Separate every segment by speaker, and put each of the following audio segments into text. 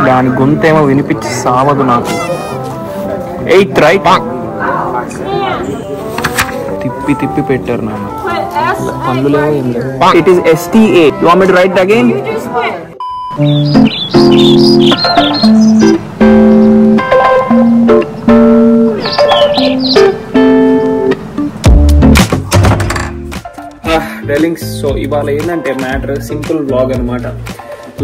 Speaker 1: దాని గొంతేమో వినిపించి సావదు నాకు. 8th right? తిప్పి తిప్పి పెట్టారు నాన్న, పనులు లేవో ఏం లేవు. It is STA. You want me to write again? Dealings. So ఇవాళ ఏంటంటే మ్యాటర్ సింపుల్ వ్లాగ్ అనమాట.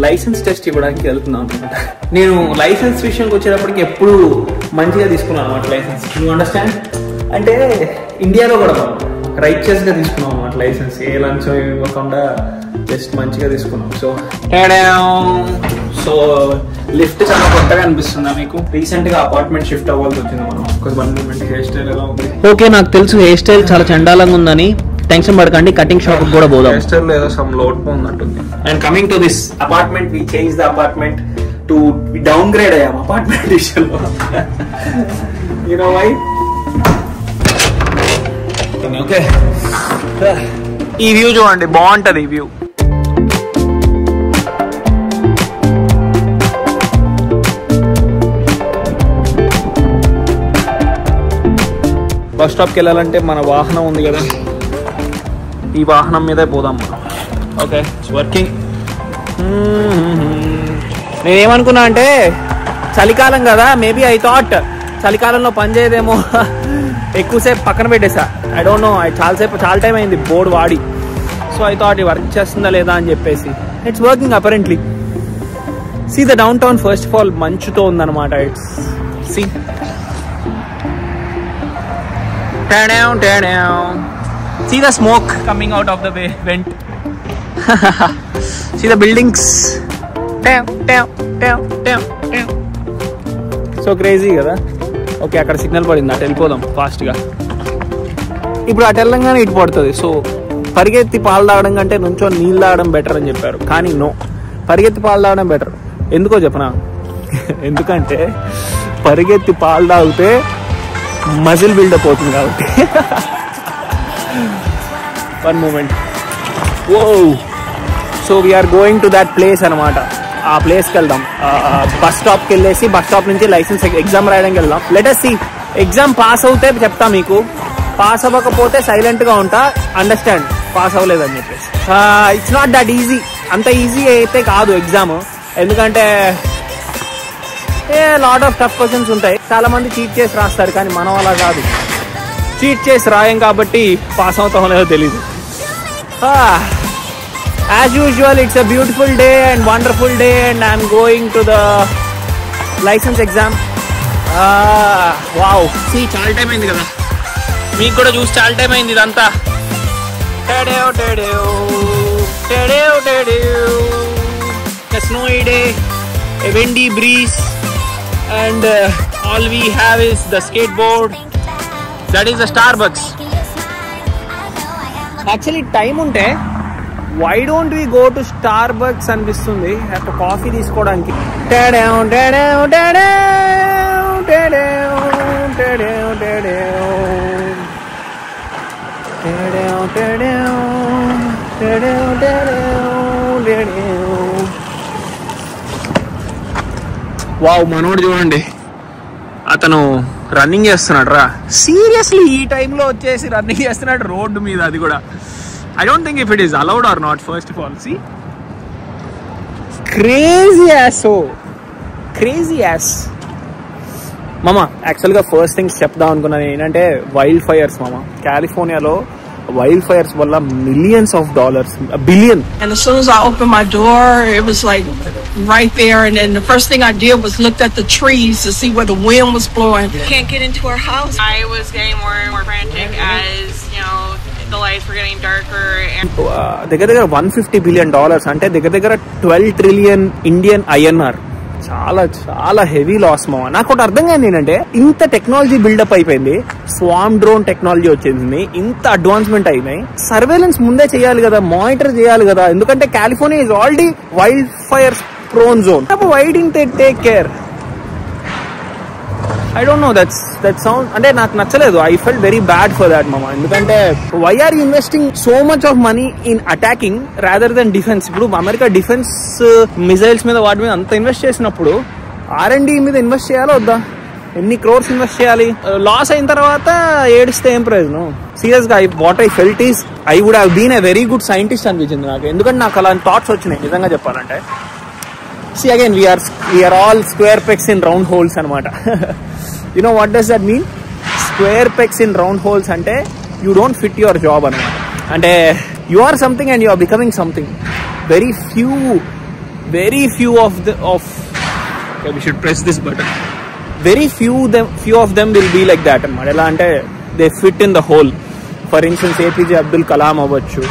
Speaker 1: లైసెన్స్ టెస్ట్ ఇవ్వడానికి వెళ్తున్నాం అనమాట. నేను లైసెన్స్ విషయానికి వచ్చేటప్పటికి ఎప్పుడు మంచిగా తీసుకున్నాను అనమాట లైసెన్స్. You understand? అంటే ఇండియాలో కూడా రైచియస్గా తీసుకున్నాం అనమాట లైసెన్స్. ఏ లంచం ఇవ్వకుండా జస్ట్ మంచిగా తీసుకున్నాం. సో లిఫ్ట్ చాలా కొత్తగా అనిపిస్తుందా మీకు? రీసెంట్ గా అపార్ట్మెంట్ షిఫ్ట్ అవ్వాల్సి వచ్చింది మనం. ఒక 1 moment హెయిర్ స్టైల్ ఎలా ఉంది? ఓకే, నాకు తెలుసు హెయిర్ స్టైల్ చాలా చండాలంగా ఉందని. టెన్షన్ పడకండి, కటింగ్ షాప్ కూడా పోదాం. హెయిర్ స్టైల్ ఏదో సమ్ లోట్ ఉన్నట్టుంది. And coming to this apartment, we change the apartment to downgrade అయ్యాం అపార్ట్మెంట్ విషయంలో. You know why? ఓకే, ఈ వ్యూ చూడండి, బాగుంటది ఈ వ్యూ. బస్ స్టాప్కి వెళ్ళాలంటే మన వాహనం ఉంది కదా, ఈ వాహనం మీదే పోదాం మనం. Okay, it's working. నేనేమనుకున్నా అంటే చలికాలం కదా, మేబీ ఐ థాట్ చలికాలంలో పనిచేయదేమో, ఎక్కువసేపు పక్కన పెట్టేసా. ఐ డోంట్ నో, చాలా టైం అయింది బోర్డు వాడి. సో ఐ థాట్ ఈ వర్క్ చేస్తుందా లేదా అని చెప్పేసి. It's working apparently. See the downtown first of all మంచుతో ఉందన్నమాట. It's see see the smoke coming out of the vent. See the buildings. So crazy కదా. ఓకే, అక్కడ సిగ్నల్ పడింది, అటు వెళ్ళిపోదాం ఫాస్ట్గా. ఇప్పుడు అటు వెళ్ళంగానే ఇటు పడుతుంది. సో పరిగెత్తి పాలు తాగడం కంటే నుంచో నీళ్ళు తాగడం బెటర్ అని చెప్పారు. కానీ నో, పరిగెత్తి పాలు తాగడం బెటర్. ఎందుకో చెప్పనా? ఎందుకంటే పరిగెత్తి పాలు తాగితే మజిల్ బిల్డప్ అవుతుంది కాబట్టి. One moment. Oh, so we are going to that place అనమాట. ఆ ప్లేస్కి వెళ్దాం. బస్ స్టాప్కి వెళ్ళేసి బస్ స్టాప్ నుంచి లైసెన్స్ ఎగ్జామ్ రాయడానికి వెళ్దాం. Let us see. Exam pass అవుతే చెప్తా మీకు, పాస్ అవ్వకపోతే సైలెంట్గా ఉంటా. అండర్స్టాండ్? పాస్ అవ్వలేదని చెప్పేసి. It's not that easy. అంత ఈజీ అయితే కాదు ఎగ్జామ్. ఎందుకంటే లాట్ ఆఫ్ టఫ్ క్వశ్చన్స్ ఉంటాయి. చాలా మంది చీట్ చేసి రాస్తారు, కానీ మనం అలా కాదు. చీట్ చేసి రాయం కాబట్టి పాస్ అవుతామో లేదో తెలీదు. As usual, it's a beautiful day and wonderful day and I'm going to the licence exam. Wow, see చాలా టైం అయింది కదా, మీకు కూడా చూసి చాలా టైం అయింది ఇదంతా. Snowy day, a windy breeze, and all we have is the skateboard. That is the Starbucks. Actually time unte why don't we go to Starbucks అనిపిస్తుంది కాఫీ తీసుకోవడానికి. వావ్, మనోడు చూడండి, అతను రన్నింగ్ చేస్తున్నాడు రా. సీరియస్లీ ఈ టైంలో వచ్చేసి రన్నింగ్ చేస్తున్నాడు రోడ్డు మీద. అది కూడా I don't think if it is allowed or not. First of all, see crazy ass. So crazy ass మామ. యాక్చువల్గా ఫస్ట్ థింగ్స్ చెప్దాం అనుకున్నాను ఏంటంటే వైల్డ్ ఫైర్స్ మామ. కాలిఫోర్నియాలో వైల్డ్ ఫైర్స్ వల్ల millions of dollars, $1 billion.
Speaker 2: And as soon as I opened my door, it was like right there. And then the first thing I did was looked at the trees to see where the wind was blowing. Can't get into our house.
Speaker 3: I was getting more and more frantic as, you know, the lights were getting darker. And
Speaker 1: దగ్గర $150 billion అంటే దగ్గర 12 trillion Indian INR. చాలా చాలా heavy loss మామ. నాకు ఒకటి అర్థం కాదు ఏంటంటే, ఇంత టెక్నాలజీ బిల్డప్ అయిపోయింది, స్వామ్ డ్రోన్ టెక్నాలజీ వచ్చింది, ఇంత అడ్వాన్స్మెంట్ అయినాయి, సర్వేలెన్స్ ముందే చేయాలి కదా, మానిటర్ చేయాలి కదా. ఎందుకంటే California is already wildfire prone zone. Why didn't they take care? I don't know that sound అంటే నాకు నచ్చలేదు. I felt very bad for that మామ. ఎందుకంటే why are investing so much of money in attacking rather than defence? ఇప్పుడు America defence missiles మీద వాటి మీద అంత ఇన్వెస్ట్ చేసినప్పుడు R&D మీద ఇన్వెస్ట్ చేయాలా వద్దా? ఎన్ని క్రోర్స్ ఇన్వెస్ట్ చేయాలి? లాస్ అయిన తర్వాత ఏడిస్తే ఏం ప్రయోజనం? సీరియస్ గా what I felt is I would have been a very good scientist అనిపించింది నాకు. ఎందుకంటే నాకు అలాంటి థాట్స్ వచ్చినాయి నిజంగా చెప్పాలంటే. See again, we are all square pegs in round holes anamata. You know what does that mean? Square pegs in round holes ante you don't fit your job anamata. Ante you are something and you are becoming something. Very few of okay, we should press this button. Very few of them will be like that anamata. Ela ante they fit in the hole. For instance, APJ Abdul Kalam avvachu,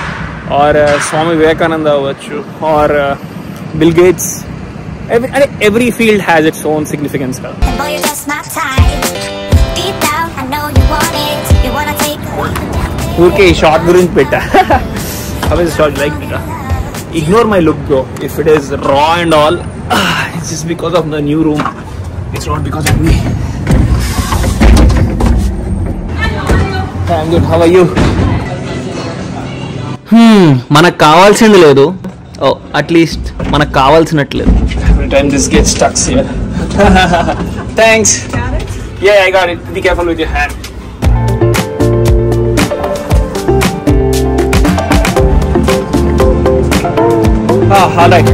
Speaker 1: or Swami Vivekananda avvachu, or Bill Gates. Every field has its own significance. Okay, short gurinchi petta. How is short like petta? Ignore my look, bro. If it is raw and all, it's just because of the new room. It's not because of me. I'm good. How are you? మనకు కావాల్సింది లేదు. Oh, at least మనకు కావాల్సినట్లేదు. Every time this gets stuck here. Thanks.
Speaker 2: Got it?
Speaker 1: Yeah, I got it. Be careful with your hand. Alright.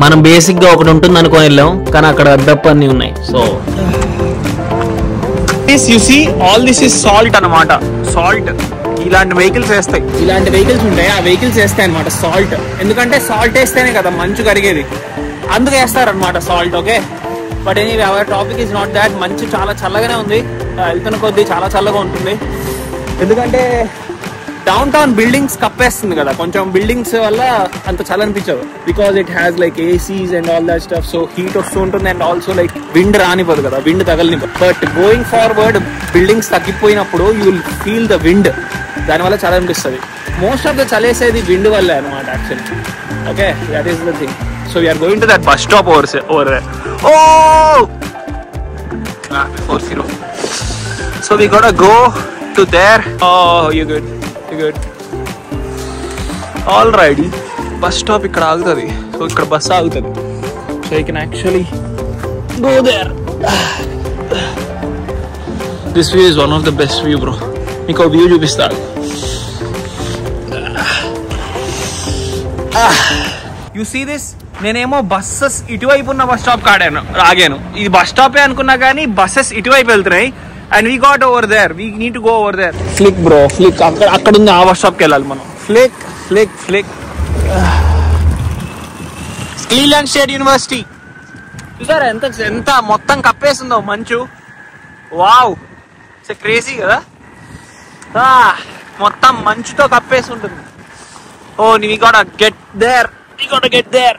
Speaker 1: మనం basic గా ఒకటి ఉంటుంది అనుకొని వెళ్ళాం, కానీ అక్కడ అద్దప్పన్ని ఉన్నాయి. So you see all this is salt అన్నమాట. సాల్ట్ ఇలాంటి వెహికల్స్ వేస్తాయి, ఇలాంటి వెహికల్స్ ఉంటాయి, ఆ వెహికల్స్ వేస్తాయి అనమాట సాల్ట్. ఎందుకంటే సాల్ట్ వేస్తేనే కదా మంచు కరిగేది, అందుకు వేస్తారనమాట salt. Okay, but anyway our topic is not that. మంచు చాలా చల్లగానే ఉంది, వెళ్తున్న కొద్దీ చాలా చల్లగా ఉంటుంది. ఎందుకంటే డౌన్ టౌన్ బిల్డింగ్స్ కప్పేస్తుంది కదా, కొంచెం బిల్డింగ్స్ వల్ల అంత చల్లనిపించదు. Because it has like ACs and all that stuff. So heat వస్తూ ఉంటుంది అండ్ ఆల్సో లైక్ విండ్ రానివ్వదు కదా, విండ్ తగలనివ్వదు. బట్ గోయింగ్ ఫార్వర్డ్ బిల్డింగ్స్ తగ్గిపోయినప్పుడు you will feel the wind, దానివల్ల చలి అనిపిస్తుంది. మోస్ట్ ఆఫ్ ద చలేసేది విండ్ వల్లే అనమాట actually. Okay, that is the thing. So we are going to that bus stop over so we got go to there. You good, you good. All right, bus stop ఇక్కడ ఆగుతుంది. So ఇక్కడ bus ఆగుతుంది. So you can actually go there. This view is one of the best view bro. మీకు view చూపిస్తాను. You see this. నేనేమో buses ఇటువైపు ఉన్న bus stop ఆగాను. ఇది బస్ స్టాపే అనుకున్నా కానీ బస్సెస్ ఇటువైపు వెళ్తున్నాయి. And we got over there, we need to go over there. Flick bro, flick. అక్కడ ఉంది ఆ బస్ స్టాప్కి వెళ్ళాలి మనం. Flick flick flick. Cleveland State University చూసారా ఎంత మొత్తం కప్పేసిందో మంచు. వావ్, ఇట్స్ క్రేజీ కదా. మొత్తం మంచుతో కప్పేసి ఉంటుంది. Oh, we gotta get there.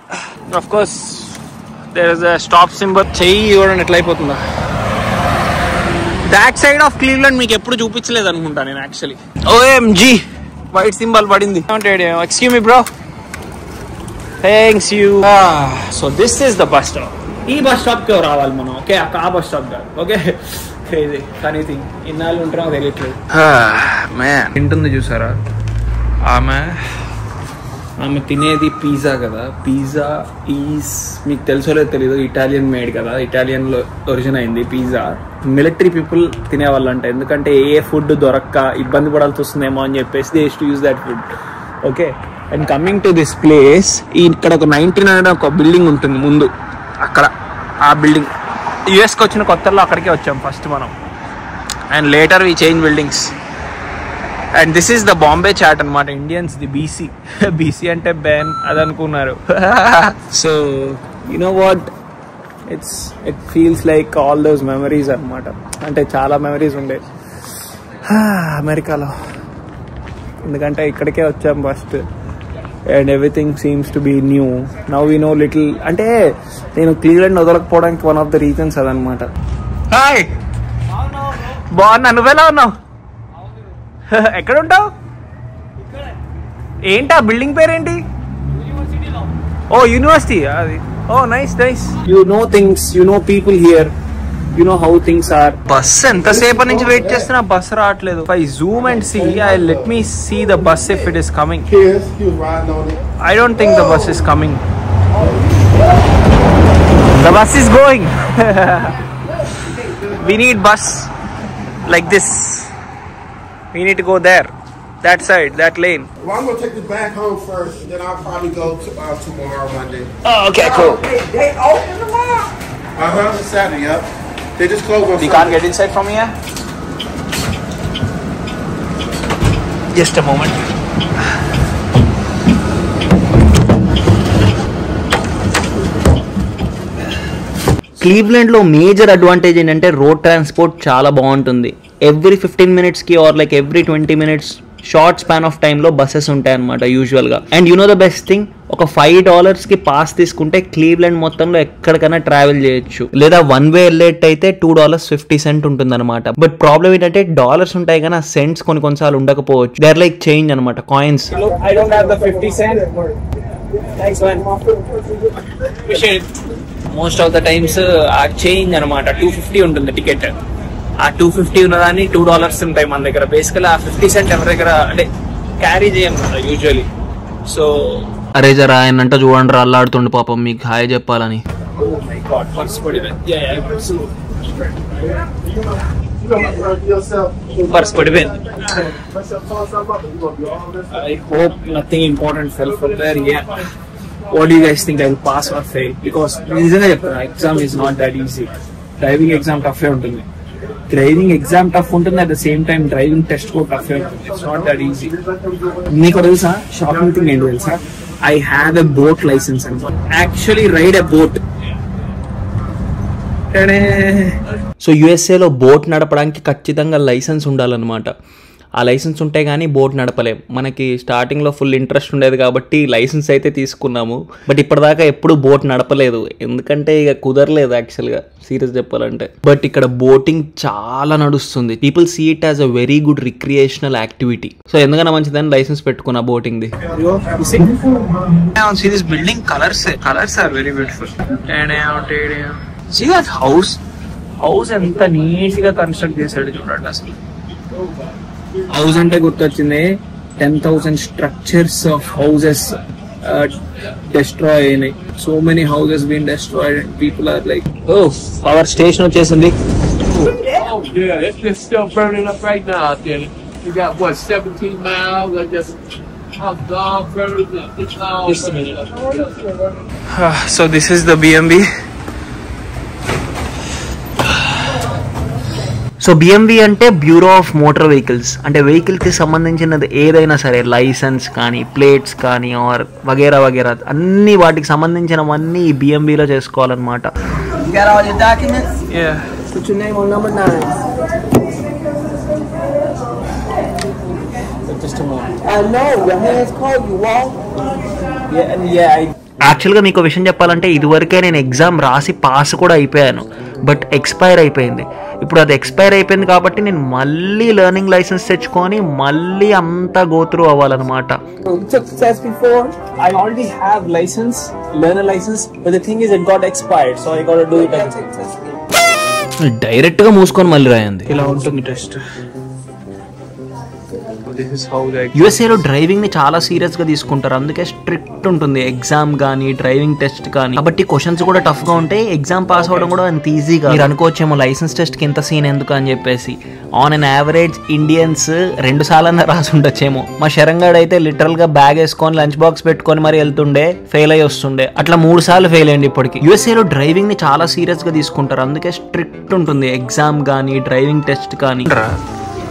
Speaker 1: Of course, there is a stop symbol. చెయ్యి ఇవ్వడం ఎట్లా అయిపోతుందా. బ్యాక్ సైడ్ ఆఫ్ క్లీవ్లాండ్ మీకు ఎప్పుడు చూపించలేదు అనుకుంటా నేను యాక్చువల్లీ. OMG, వైట్ సింబల్ పడింది. Excuse me bro. Thanks you. So this is the bus stop. ఈ బస్ స్టాప్ కి రావాలి మనం. ఓకే, ఆ బస్ స్టాప్ కాదు. Okay, crazy funny thing. ఇన్నాళ్ళు ఉంటారో తెలియట్లేదు. తింటుంది చూసారా, ఆమె తినేది పిజ్జా కదా. పిజ్జా ఈజ్ మీకు తెలుసో లేదు తెలీదు, ఇటాలియన్ మేడ్ కదా, ఇటాలియన్ లో ఒరిజిన్ అయింది పిజ్జా. మిలిటరీ పీపుల్ తినేవాళ్ళు అంట, ఎందుకంటే ఏ ఫుడ్ దొరక్క ఇబ్బంది పడాల్సి వస్తుందేమో అని చెప్పేసి they use to use that food. Okay, and coming to this place, ఇక్కడ ఒక 1900 ఒక బిల్డింగ్ ఉంటుంది ముందు, అక్కడ ఆ బిల్డింగ్. యుఎస్కి వచ్చిన కొత్తలో అక్కడికే వచ్చాం ఫస్ట్ మనం, and later we change buildings. And this is the Bombay chaat అనమాట. Indians the BC. బీసీ అంటే బ్యాన్ అది అనుకున్నారు. So you know what, it feels like all those memories అనమాట. అంటే చాలా మెమరీస్ ఉండే అమెరికాలో, ఎందుకంటే ఇక్కడికే వచ్చాం first. And everything seems to be new. Now we know little. అంటే నేను క్లీవ్లాండ్ వదలకపోవడానికి వన్ ఆఫ్ ద రీజన్స్ అదనమాట. హాయ్, బాగున్నా, నువ్వెలా ఉన్నావు? ఎక్కడ ఉంటావు? ఏంటి ఆ బిల్డింగ్ పేరేంటి? ఓ యూనివర్సిటీ అది. Oh, nice. You know things, you know people here. You know how things are. Bus ఎంతసేపు నుంచి వెయిట్ చేస్తున్నా బస్ రావట్లేదు. If I zoom and see, let me see the bus if it is coming. I don't think the bus is coming. The bus is going. We need bus like this. We need to go there. That side, that lane.
Speaker 4: Well, I'm gonna take this back home first, and then I'll probably go tomorrow, Monday.
Speaker 1: Oh, okay, cool.
Speaker 2: They open tomorrow?
Speaker 4: It's Saturday, yep. They just close on Sunday.
Speaker 1: We can't get inside from here. Just a moment. Cleveland లో major advantage ఏంటంటే road transport చాలా బాగుంటుంది. Every 15 minutes కి or like every 20 minutes short span of టైంలో buses ఉంటాయి అనమాట యూజువల్గా. And you know the best thing, ఒక $5 కి పాస్ తీసుకుంటే క్లీవ్లాండ్ మొత్తంలో ఎక్కడికైనా ట్రావెల్ చేయొచ్చు. లేదా వన్ వే వెళ్ళేట్ అయితే $2.50 ఉంటుంది అనమాట. బట్ ప్రాబ్లమ్ ఏంటంటే డాలర్స్ ఉంటాయి కానీ ఆ సెంట్స్ కొన్నిసార్లు ఉండకపోవచ్చు. దే ఆర్ లైక్ చేంజ్ అనమాట, coins. I don't have the 50 cent. Thanks man. Appreciate it. Most of the times ఆ చేంజ్ అనమాట 250 ఉంటుంది టికెట్. ఆ 250 ఉన్నదాన్ని $2 ఉంటాయి మన దగ్గర. బేసికల్ ఆ 50 cent ఎవరి దగ్గర అంటే క్యారీ చేయమన్నమాట యూజువలీ. సో అరే జరా ఆయన అంట చూడండి అల్లాడుతుండు పాపం, మీకు హాయ్ చెప్పాలని. పర్స్ పడిపోయింది. I hope nothing important fell from there. Yeah. What do you guys think? I will pass or fail? Because నిజంగా చెప్తాను, exam is not that easy. Driving exam tough ఉంటుంది. Driving exam tough ఉంటుంది, at the same time driving test కూడా tough ఉంటుంది. It's not that easy. నీకు తెలుసా shocking thing ఏంటో తెలుసా? I have a boat license and actually ride a boat. So యుఎస్ఏలో boat నడపడానికి ఖచ్చితంగా లైసెన్స్ ఉండాలన్నమాట. ఆ లైసెన్స్ ఉంటే కానీ బోట్ నడపలేం. మనకి స్టార్టింగ్లో ఫుల్ ఇంట్రెస్ట్ ఉండేది కాబట్టి లైసెన్స్ అయితే తీసుకున్నాము. బట్ ఇప్పటిదాకా ఎప్పుడు బోట్ నడపలేదు, ఎందుకంటే ఇక కుదరలేదు యాక్చువల్గా సీరియస్ చెప్పాలంటే. బట్ ఇక్కడ బోటింగ్ చాలా నడుస్తుంది. People see it as a very good recreational activity. So ఎందుకన్నా మంచిదని లైసెన్స్ పెట్టుకున్నా బోటింగ్ ది. Building colours are very beautiful. See that house ఎంత నీట్ గా కన్స్ట్రక్ట్ చేశాడు చూడండి. అసలు హౌస్ అంటే గుర్తొచ్చింది, 10,000 స్ట్రక్చర్స్ ఆఫ్ హౌసెస్ డిస్ట్రాయ్ అయినాయి. So many houses been destroyed and people are like, oh power station వచ్చేసింది.
Speaker 5: Oh yeah, it's just still burning up right now out there. You got what, 17 miles or just just a minute.
Speaker 1: So this is the BMV. So BMV అంటే bureau of motor vehicles. అంటే వెహికల్కి సంబంధించినది ఏదైనా సరే, licence కానీ plates కానీ are వగేరా వగేరా అన్ని వాటికి సంబంధించినవన్నీ ఈ బిఎంవిలో చేసుకోవాలన్నమాట. యాక్చువల్గా మీకు విషయం చెప్పాలంటే ఇదివరకే నేను ఎగ్జామ్ రాసి పాస్ కూడా అయిపోయాను, బట్ ఎక్స్పైర్ అయిపోయింది. ఇప్పుడు అది ఎక్స్పైర్ అయిపోయింది కాబట్టి నేను మళ్ళీ లెర్నింగ్ లైసెన్స్ తెచ్చుకొని మళ్ళీ అంతా గో త్రూ అవ్వాలన్నమాట. I already have license, learner license, but the thing is it got expired, so I got to do it again. Direct గా మూసుకొని మళ్ళీ రాయండి. ఇలా ఉంటుంది టెస్ట్. యుఎస్ఏలో డ్రైవింగ్ ని చాలా సీరియస్ గా తీసుకుంటారు, అందుకే స్ట్రిక్ట్ ఉంటుంది ఎగ్జామ్ కానీ డ్రైవింగ్ టెస్ట్ కానీ. కాబట్టి క్వశ్చన్స్ కూడా టఫ్ గా ఉంటాయి, ఎగ్జామ్ పాస్ అవ్వడం కూడా అంత ఈజీగా. మీరు అనుకోవచ్చేమో లైసెన్స్ టెస్ట్ కి ఇంత సీన్ ఎందుకు అని చెప్పేసి. ఆన్ అన్ యావరేజ్ ఇండియన్స్ 2 సార్లన్నా రాసి ఉండొచ్చేమో. మా శరంగాడు అయితే లిటరల్ గా బ్యాగ్ వేసుకొని లంచ్ బాక్స్ పెట్టుకొని మరి వెళ్తుండే, ఫెయిల్ అయ్యి వస్తుండే. అట్లా 3 సార్లు ఫెయిల్ అయ్యండి ఇప్పటికి. యుఎస్ఏలో డ్రైవింగ్ ని చాలా సీరియస్ గా తీసుకుంటారు, అందుకే స్ట్రిక్ట్ ఉంటుంది ఎగ్జామ్ కానీ డ్రైవింగ్ టెస్ట్ కానీ.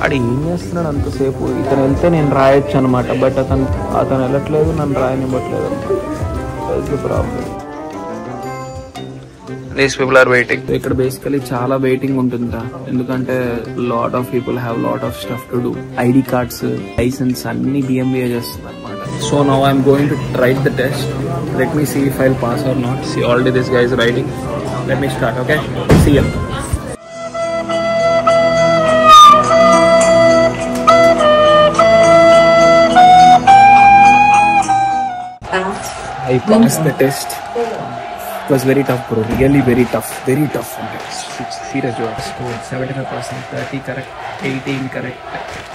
Speaker 1: అడు ఏం చేస్తున్నాడు అంతసేపు? ఇతను వెళ్తే నేను రాయొచ్చు అనమాట, బట్ అతను వెళ్ళట్లేదు, నన్ను రాయనివ్వట్లేదు. Problem. These people are waiting. ఇక్కడ బేసికలీ చాలా వెయిటింగ్ ఉంటుందా, ఎందుకంటే lot of people have lot of stuff to do. ID cards, license అన్ని బిఎంబిఏ చేస్తుంది అనమాట. So now I'm going to write the test. Let me see if I will pass or not. See already this guy is writing. Let me start. Okay, see you. I passed the test. It was very tough, bro. Really very tough. Very tough. Serious job.
Speaker 6: Score 75%, 30 correct, 18 correct,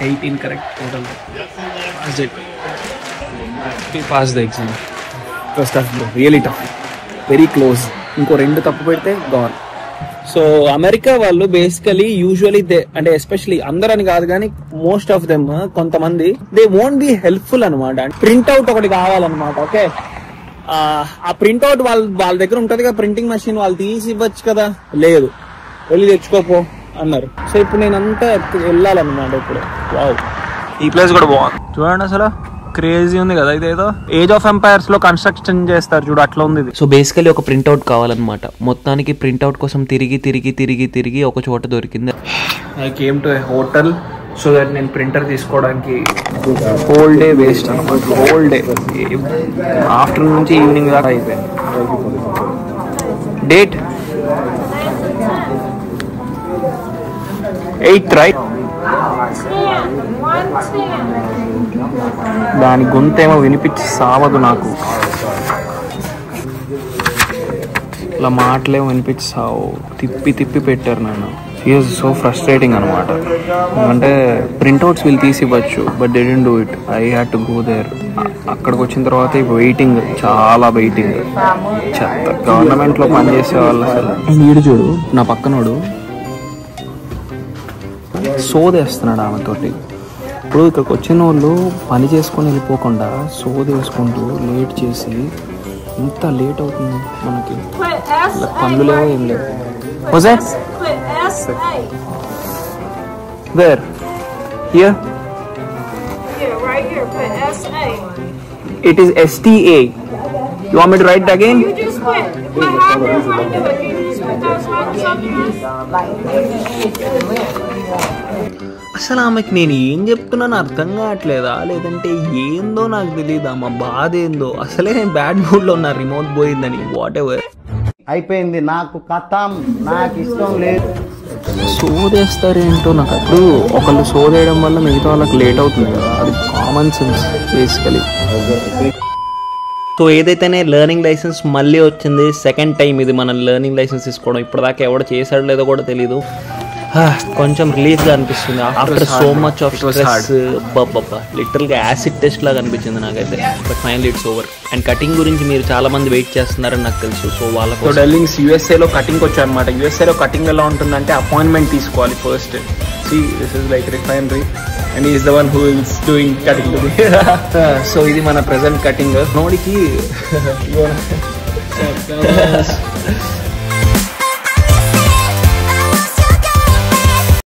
Speaker 6: 18 correct total.
Speaker 1: Passed it.
Speaker 6: We passed the exam.
Speaker 1: It was tough, bro. Really tough. Very close. ఇంకో 2 తప్పు పెడితే gone. So America వాళ్ళు basically usually అంటే especially అందరని కాదు కానీ most of them కొంతమంది they won't be helpful అనమాట. Printout ఒకటి కావాలన్నమాట. ఓకే, ఆ ప్రింట్అవుట్ వాళ్ళ దగ్గర ఉంటది కదా ప్రింటింగ్ మెషిన్, వాళ్ళు తీసి ఇవ్వచ్చు కదా, లేదు వెళ్ళి తెచ్చుకోపో అన్నారు. సో ఇప్పుడు నేను అంతా వెళ్ళాలన్నమాట. ఇప్పుడు వావ్, ఈ ప్లేస్ కూడా బాగుంది చూడండి. అసలు క్రేజీ ఉంది కదా, ఇదేదో ఏజ్ ఆఫ్ ఎంపైర్స్ లో కన్స్ట్రక్షన్ చేస్తారు చూడు, అట్లా ఉంది.
Speaker 6: సో బేసికలీ ఒక ప్రింట్అవుట్ కావాలన్నమాట. మొత్తానికి ప్రింట్అవుట్ కోసం తిరిగి ఒక చోట దొరికింది.
Speaker 1: I came to A hotel so that నేను ప్రింటర్ తీసుకోవడానికి హోల్ డే వేస్ట్ అనమాట. హోల్ డే ఆఫ్టర్నూన్ నుంచి ఈవినింగ్ దాకా అయిపోయింది. Date 8th right. దాని గొంతేమో వినిపించి సావదు నాకు, ఇలా మాటలేమో వినిపించి సావు. తిప్పి పెట్టారు నన్ను. ఈజ్ సో ఫ్రస్ట్రేటింగ్ అనమాట. అంటే ప్రింట్అవుట్స్ వీళ్ళు తీసి ఇవ్వచ్చు, but they didn't do it. I had to go there. అక్కడికి వచ్చిన తర్వాత వెయిటింగ్, చాలా వెయిటింగ్. చెత్త. గవర్నమెంట్లో పనిచేసే వాళ్ళు అసలు. వీడు చూడు, నా పక్కనోడు సోదేస్తున్నాడు ఆమెతోటి. ఇప్పుడు ఇక్కడికి వచ్చిన వాళ్ళు పని చేసుకొని వెళ్ళిపోకుండా సోది వేసుకుంటూ లేట్ చేసి, ఇంత లేట్ అవుతుంది మనకి. పనులు లేవో ఏం లేవు. Where? Here?
Speaker 2: Here, right here, put SA.
Speaker 1: It is STA. You want me to write it again?
Speaker 2: You just put however you want to do it. Can you just put those buttons up here?
Speaker 1: అసలు ఆమెకి నేను ఏం చెప్తున్నాను అర్థం కావట్లేదా, లేదంటే ఏందో నాకు తెలియదు. మా బాధ ఏందో. అసలే నేను బ్యాడ్ మూడ్లో ఉన్నా, రిమోట్ పోయిందని. వాట్ ఎవర్
Speaker 7: అయిపోయింది, నాకు కథం, నాకు ఇష్టం లేదు.
Speaker 1: సోదేస్తారేంటో నాకు. అప్పుడు ఒకళ్ళు సోదేయడం వల్ల మిగతా వాళ్ళకి లేట్ అవుతుంది కదా, అది కామన్ సెన్స్ బేసికలీ. సో ఏదైతేనే లెర్నింగ్ లైసెన్స్ మళ్ళీ వచ్చింది. సెకండ్ టైం ఇది మనం లెర్నింగ్ లైసెన్స్ తీసుకోవడం. ఇప్పటిదాకా ఎవడో చేశాడో లేదో కూడా తెలీదు. కొంచెం రిలీఫ్గా అనిపిస్తుంది after so much of stress. లిటరల్గా యాసిడ్ టెస్ట్ లాగా అనిపించింది నాకైతే. But finally it's over. And cutting గురించి మీరు చాలా మంది వెయిట్ చేస్తున్నారని నాకు తెలుసు. సో వాళ్ళకు డెల్లింగ్స్ యూఎస్ఏలో కటింగ్ వచ్చారనమాట. యూఎస్ఏలో కటింగ్ ఎలా ఉంటుందంటే అపాయింట్మెంట్ తీసుకోవాలి first. See, this is like refinery and he is the one who is doing cutting today. So ఇది మన present cutting. నోడికి